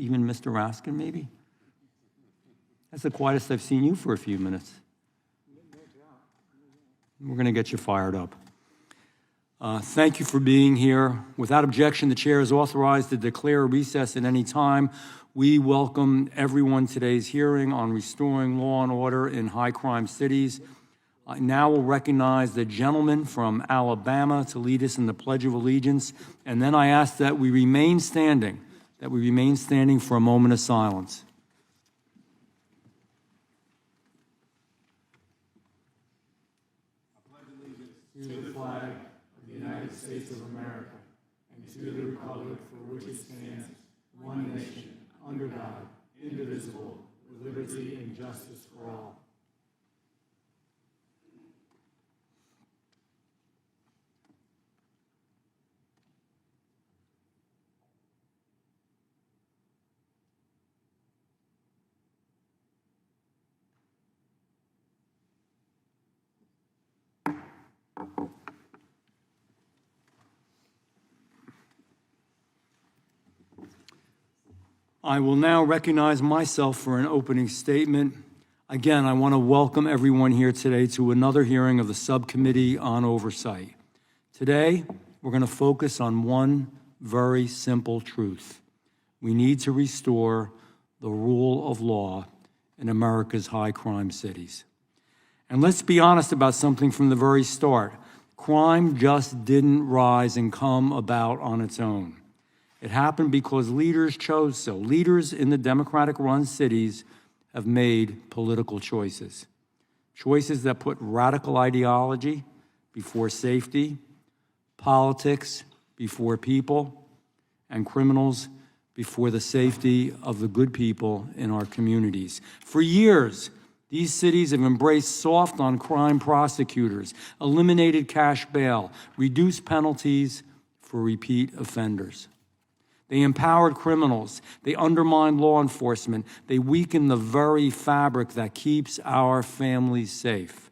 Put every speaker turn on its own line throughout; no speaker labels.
even Mr. Raskin, maybe? That's the quietest I've seen you for a few minutes. We're going to get you fired up. Thank you for being here. Without objection, the chair is authorized to declare a recess at any time. We welcome everyone today's hearing on restoring law and order in high-crime cities. I now will recognize the gentleman from Alabama to lead us in the Pledge of Allegiance, and then I ask that we remain standing for a moment of silence. I pledge allegiance to the flag of the United States of America and to the republic for which it stands, one nation, under God, indivisible, with liberty and justice for all. I will now recognize myself for an opening statement. Again, I want to welcome everyone here today to another hearing of the Subcommittee on Oversight. Today, we're going to focus on one very simple truth. We need to restore the rule of law in America's high-crime cities. And let's be honest about something from the very start. Crime just didn't rise and come about on its own. It happened because leaders chose so. Leaders in the Democratic-run cities have made political choices. Choices that put radical ideology before safety, politics before people, and criminals before the safety of the good people in our communities. For years, these cities have embraced soft on crime prosecutors, eliminated cash bail, reduced penalties for repeat offenders. They empowered criminals. They undermined law enforcement. They weakened the very fabric that keeps our families safe.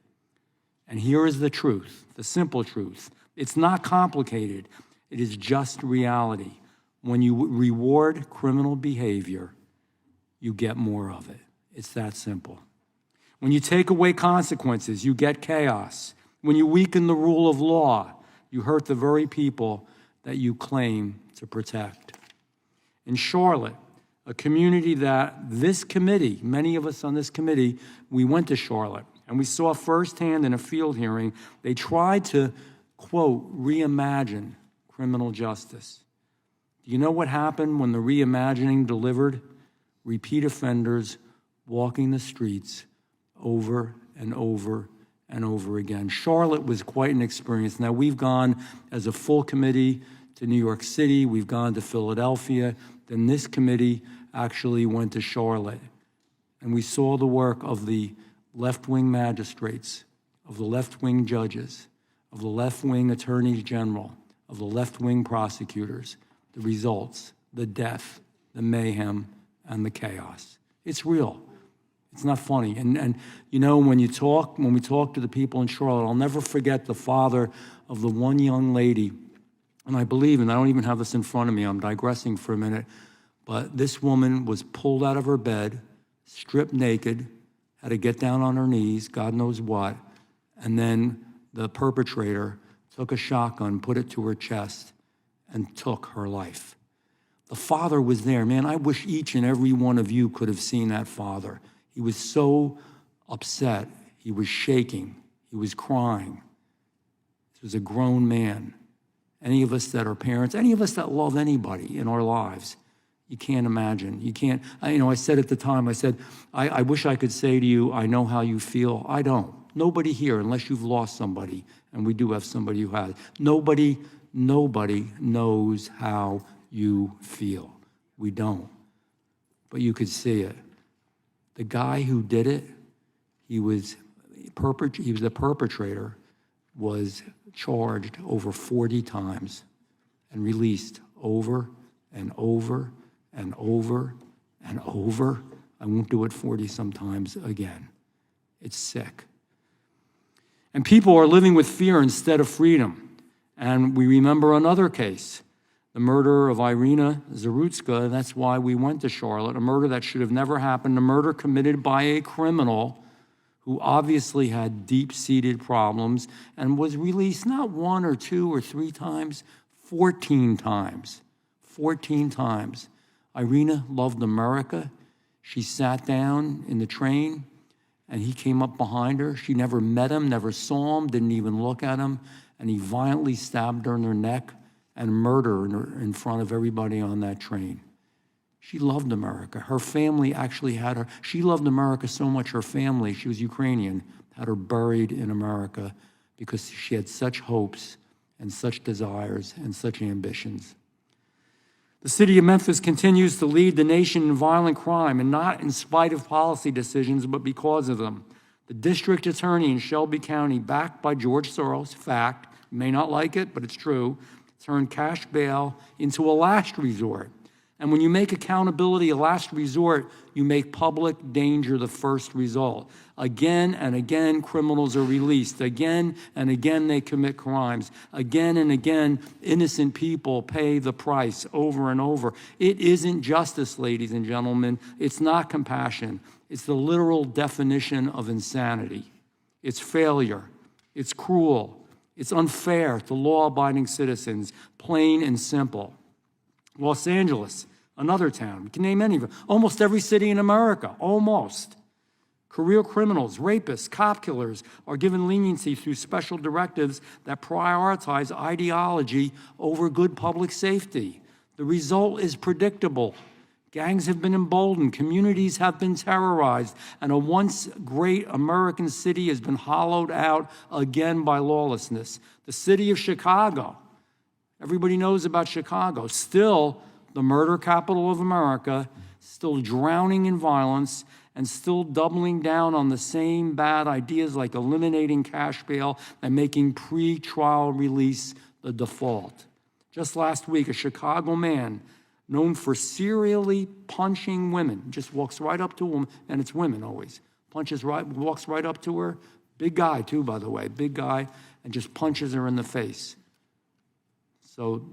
And here is the truth, the simple truth. It's not complicated. It is just reality. When you reward criminal behavior, you get more of it. It's that simple. When you take away consequences, you get chaos. When you weaken the rule of law, you hurt the very people that you claim to protect. In Charlotte, a community that this committee, many of us on this committee, we went to Charlotte, and we saw firsthand in a field hearing, they tried to, quote, reimagine criminal justice. Do you know what happened when the reimagining delivered? Repeat offenders walking the streets over and over and over again. Charlotte was quite an experience. Now, we've gone as a full committee to New York City, we've gone to Philadelphia, then this committee actually went to Charlotte. And we saw the work of the left-wing magistrates, of the left-wing judges, of the left-wing attorneys general, of the left-wing prosecutors, the results, the death, the mayhem, and the chaos. It's real. It's not funny. And you know, when we talk to the people in Charlotte, I'll never forget the father of the one young lady. And I believe, and I don't even have this in front of me, I'm digressing for a minute, but this woman was pulled out of her bed, stripped naked, had to get down on her knees, God knows what, and then the perpetrator took a shotgun, put it to her chest, and took her life. The father was there. Man, I wish each and every one of you could have seen that father. He was so upset. He was shaking. He was crying. This was a grown man. Any of us that are parents, any of us that love anybody in our lives, you can't imagine. You can't, I said at the time, I said, I wish I could say to you, I know how you feel. I don't. Nobody here, unless you've lost somebody, and we do have somebody who has, nobody knows how you feel. We don't. But you could see it. The guy who did it, he was the perpetrator, was charged over 40 times and released over and over and over and over. I won't do it 40 sometimes again. It's sick. And people are living with fear instead of freedom. And we remember another case, The murder of Irina Zarutska, that's why we went to Charlotte, a murder that should have never happened, a murder committed by a criminal who obviously had deep-seated problems and was released not 1 or 2 or 3 times, 14 times. 14 times. Irina loved America. She sat down in the train, and he came up behind her. She never met him, never saw him, didn't even look at him, and he violently stabbed her in her neck and murdered her in front of everybody on that train. She loved America. Her family actually had her. She loved America so much, her family, she was Ukrainian, had her buried in America because she had such hopes and such desires and such ambitions. The city of Memphis continues to lead the nation in violent crime, and not in spite of policy decisions, but because of them. The district attorney in Shelby County, backed by George Soros, fact, you may not like it, but it's true, turned cash bail into a last resort. And when you make accountability a last resort, you make public danger the first result. Again and again, criminals are released. Again and again, they commit crimes. Again and again, innocent people pay the price over and over. It isn't justice, ladies and gentlemen. It's not compassion. It's the literal definition of insanity. It's failure. It's cruel. It's unfair to law-abiding citizens, plain and simple. Los Angeles, another town. We can name any of them. Almost every city in America, almost. Career criminals, rapists, cop killers are given leniency through special directives that prioritize ideology over good public safety. The result is predictable. Gangs have been emboldened, communities have been terrorized, and a once great American city has been hollowed out again by lawlessness. The city of Chicago, everybody knows about Chicago, still the murder capital of America, still drowning in violence, and still doubling down on the same bad ideas like eliminating cash bail and making pre-trial release the default. Just last week, a Chicago man known for serially punching women, just walks right up to a woman, and it's women always, walks right up to her, big guy too, by the way, big guy, and just punches her in the face. So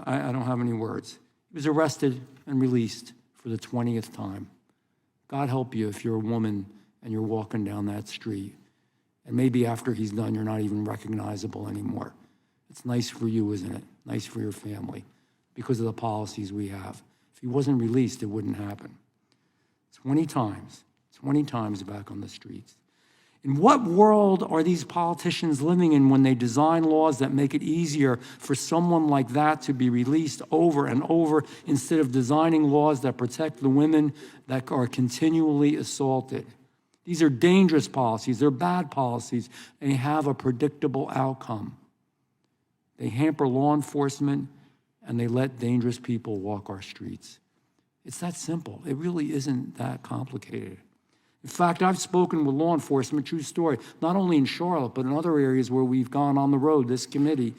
I don't have any words. He was arrested and released for the 20th time. God help you if you're a woman and you're walking down that street. And maybe after he's done, you're not even recognizable anymore. It's nice for you, isn't it? Nice for your family because of the policies we have. If he wasn't released, it wouldn't happen. 20 times back on the streets. In what world are these politicians living in when they design laws that make it easier for someone like that to be released over and over instead of designing laws that protect the women that are continually assaulted? These are dangerous policies. They're bad policies, and they have a predictable outcome. They hamper law enforcement, and they let dangerous people walk our streets. It's that simple. It really isn't that complicated. In fact, I've spoken with law enforcement, true story, not only in Charlotte, but in other areas where we've gone on the road, this committee,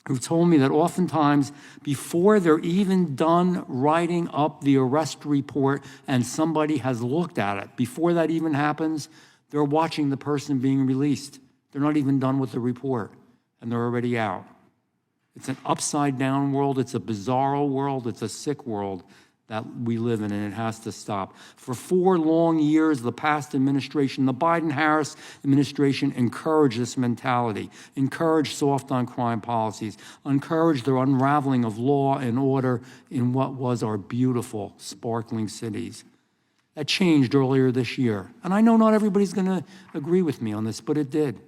who've told me that oftentimes before they're even done writing up the arrest report and somebody has looked at it, before that even happens, they're watching the person being released. They're not even done with the report, and they're already out. It's an upside-down world. It's a bizarro world. It's a sick world that we live in, and it has to stop. For 4 long years, the past administration, the Biden-Harris administration, encouraged this mentality, encouraged soft-on-crime policies, encouraged the unraveling of law and order in what was our beautiful, sparkling cities. That changed earlier this year. And I know not everybody's going to agree with me on this, but it did.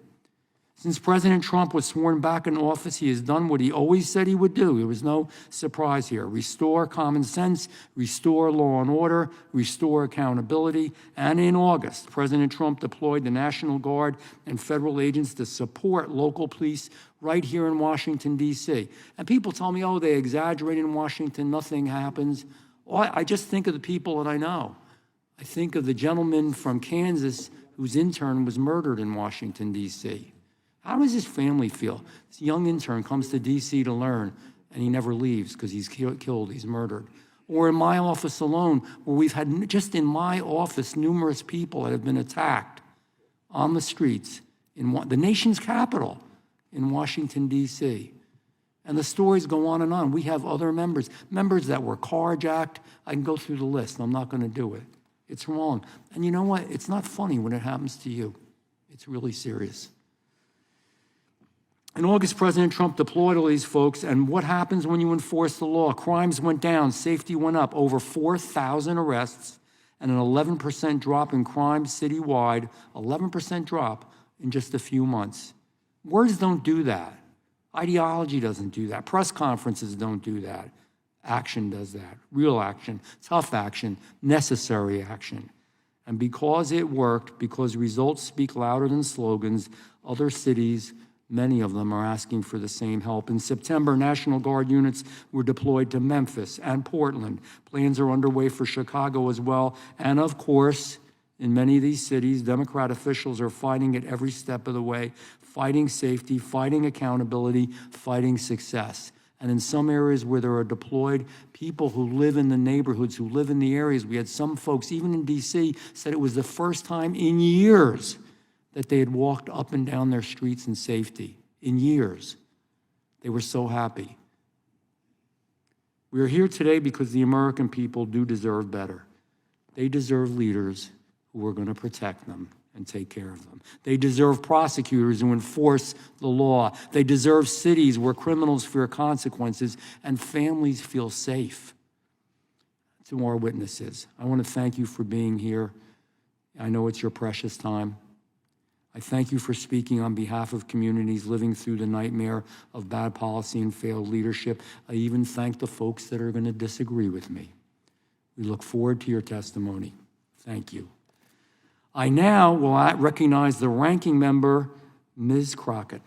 Since President Trump was sworn back in office, he has done what he always said he would do. There was no surprise here. Restore common sense, restore law and order, restore accountability. And in August, President Trump deployed the National Guard and federal agents to support local police right here in Washington, D.C. And people tell me, oh, they exaggerate in Washington, nothing happens. Well, I just think of the people that I know. I think of the gentleman from Kansas whose intern was murdered in Washington, D.C. How does his family feel? This young intern comes to D.C. to learn, and he never leaves because he's killed, he's murdered. Or in my office alone, where we've had, just in my office, numerous people that have been attacked on the streets in the nation's capital in Washington, D.C. And the stories go on and on. We have other members that were carjacked. I can go through the list. I'm not going to do it. It's wrong. And you know what? It's not funny when it happens to you. It's really serious. In August, President Trump deployed all these folks, and what happens when you enforce the law? Crimes went down, safety went up, over 4,000 arrests, and an 11% drop in crime citywide, 11% drop in just a few months. Words don't do that. Ideology doesn't do that. Press conferences don't do that. Action does that. Real action, tough action, necessary action. And because it worked, because results speak louder than slogans, other cities, many of them, are asking for the same help. In September, National Guard units were deployed to Memphis and Portland. Plans are underway for Chicago as well. And of course, in many of these cities, Democrat officials are fighting it every step of the way, fighting safety, fighting accountability, fighting success. And in some areas where there are deployed people who live in the neighborhoods, who live in the areas, we had some folks, even in D.C., said it was the first time in years that they had walked up and down their streets in safety. In years. They were so happy. We are here today because the American people do deserve better. They deserve leaders who are going to protect them and take care of them. They deserve prosecutors who enforce the law. They deserve cities where criminals fear consequences and families feel safe. To our witnesses, I want to thank you for being here. I know it's your precious time. I thank you for speaking on behalf of communities living through the nightmare of bad policy and failed leadership. I even thank the folks that are going to disagree with me. We look forward to your testimony. Thank you. I now will recognize the ranking member, Ms. Crockett.